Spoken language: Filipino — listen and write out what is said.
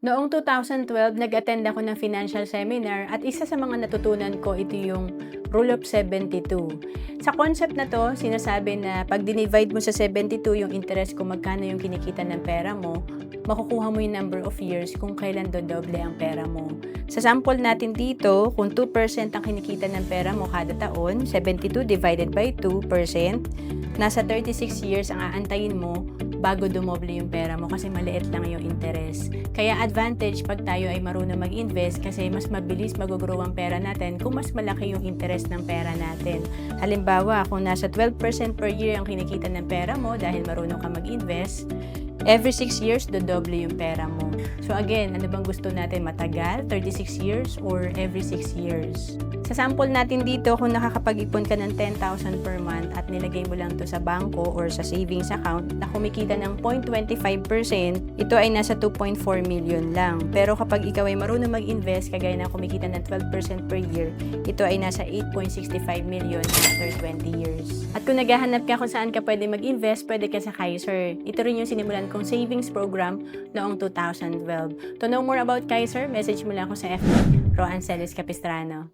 Noong 2012, nag-attend ako ng financial seminar at isa sa mga natutunan ko ito yung Rule of 72. Sa concept na to, sinasabi na pag dinivide mo sa 72 yung interest kung magkano yung kinikita ng pera mo, makukuha mo yung number of years kung kailan dodoble ang pera mo. Sa sample natin dito, kung 2% ang kinikita ng pera mo kada taon, 72 divided by 2%, nasa 36 years ang aantayin mo bago dumoble yung pera mo kasi maliit lang yung interest. Kaya advantage pag tayo ay marunong mag-invest kasi mas mabilis mag-grow ang pera natin kung mas malaki yung interest ng pera natin. Halimbawa, kung nasa 12% per year ang kinikita ng pera mo dahil marunong ka mag-invest, every 6 years, dodoble yung pera mo. So again, ano bang gusto natin matagal? 36 years or every 6 years? Sa sample natin dito, kung nakakapag-ipon ka ng 10,000 per month at nilagay mo lang to sa bangko or sa savings account na kumikita ng 0.25%, ito ay nasa 2.4 million lang. Pero kapag ikaw ay marunong mag-invest, kagaya na kumikita ng 12% per year, ito ay nasa 8.65 million after 20 years. At kung naghahanap ka kung saan ka pwede mag-invest, pwede ka sa Kaiser. Ito rin yung sinimulan kong savings program noong 2012. To know more about Kaiser, message mo lang ako sa FB, Roan Celis Capistrano.